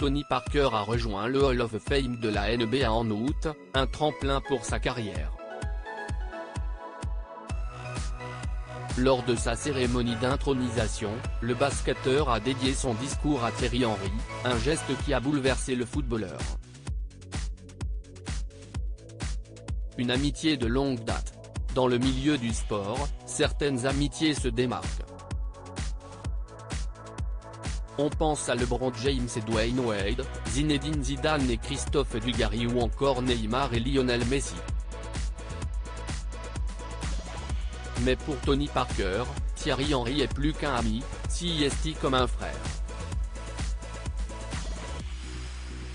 Tony Parker a rejoint le Hall of Fame de la NBA en août, un tremplin pour sa carrière. Lors de sa cérémonie d'intronisation, le basketteur a dédié son discours à Thierry Henry, un geste qui a bouleversé le footballeur. Une amitié de longue date. Dans le milieu du sport, certaines amitiés se démarquent. On pense à LeBron James et Dwayne Wade, Zinedine Zidane et Christophe Dugarry ou encore Neymar et Lionel Messi. Mais pour Tony Parker, Thierry Henry est plus qu'un ami, c'est comme un frère.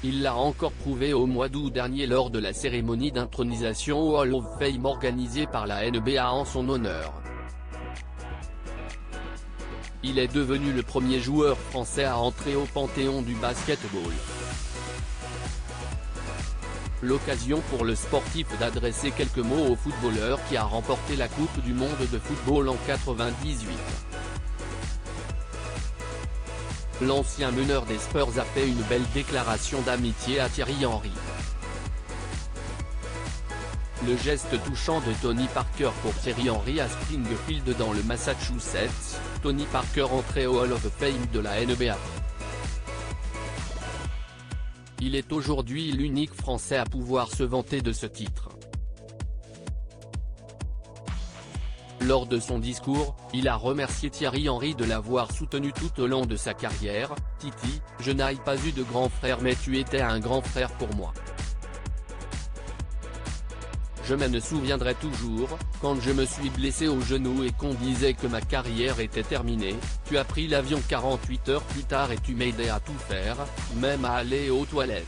Il l'a encore prouvé au mois d'août dernier lors de la cérémonie d'intronisation au Hall of Fame organisée par la NBA en son honneur. Il est devenu le premier joueur français à entrer au panthéon du basketball. L'occasion pour le sportif d'adresser quelques mots au footballeur qui a remporté la Coupe du monde de football en 1998. L'ancien meneur des Spurs a fait une belle déclaration d'amitié à Thierry Henry. Le geste touchant de Tony Parker pour Thierry Henry à Springfield dans le Massachusetts, Tony Parker entré au Hall of Fame de la NBA. Il est aujourd'hui l'unique Français à pouvoir se vanter de ce titre. Lors de son discours, il a remercié Thierry Henry de l'avoir soutenu tout au long de sa carrière. « Titi, je n'ai pas eu de grand frère mais tu étais un grand frère pour moi. Je me souviendrai toujours, quand je me suis blessé au genou et qu'on disait que ma carrière était terminée, tu as pris l'avion 48 heures plus tard et tu m'aidais à tout faire, même à aller aux toilettes.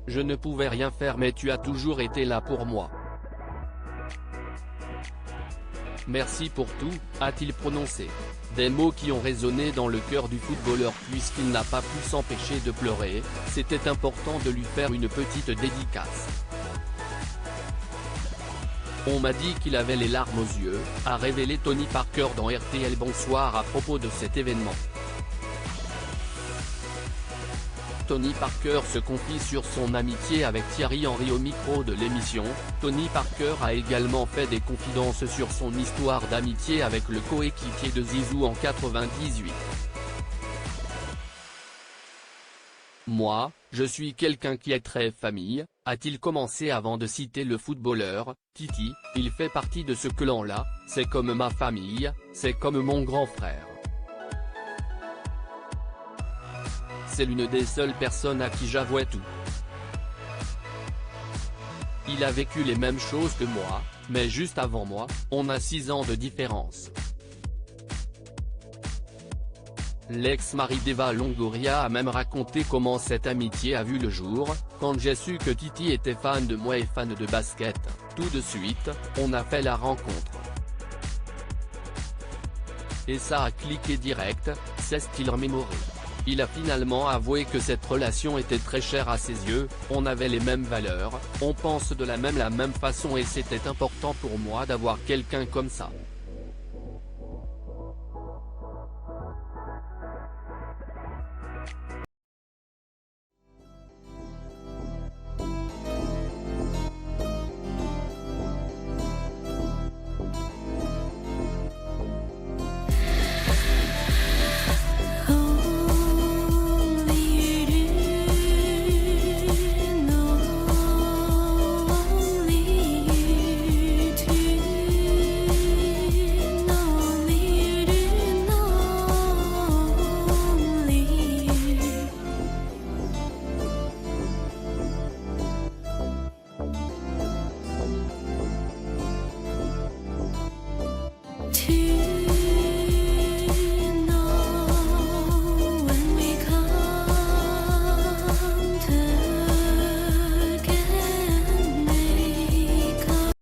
Je ne pouvais rien faire mais tu as toujours été là pour moi. Merci pour tout, a-t-il prononcé. Des mots qui ont résonné dans le cœur du footballeur puisqu'il n'a pas pu s'empêcher de pleurer, c'était important de lui faire une petite dédicace. On m'a dit qu'il avait les larmes aux yeux, a révélé Tony Parker dans RTL Bonsoir à propos de cet événement. Tony Parker se confie sur son amitié avec Thierry Henry au micro de l'émission. Tony Parker a également fait des confidences sur son histoire d'amitié avec le coéquipier de Zizou en 1998. Moi, je suis quelqu'un qui est très famille, a-t-il commencé avant de citer le footballeur. Titi, il fait partie de ce clan-là, c'est comme ma famille, c'est comme mon grand frère. C'est l'une des seules personnes à qui j'avouais tout. Il a vécu les mêmes choses que moi, mais juste avant moi, on a 6 ans de différence. L'ex-mari d'Eva Longoria a même raconté comment cette amitié a vu le jour. Quand j'ai su que Titi était fan de moi et fan de basket, tout de suite, on a fait la rencontre. Et ça a cliqué direct, s'est-il remémoré. Il a finalement avoué que cette relation était très chère à ses yeux, on avait les mêmes valeurs, on pense de la même façon et c'était important pour moi d'avoir quelqu'un comme ça.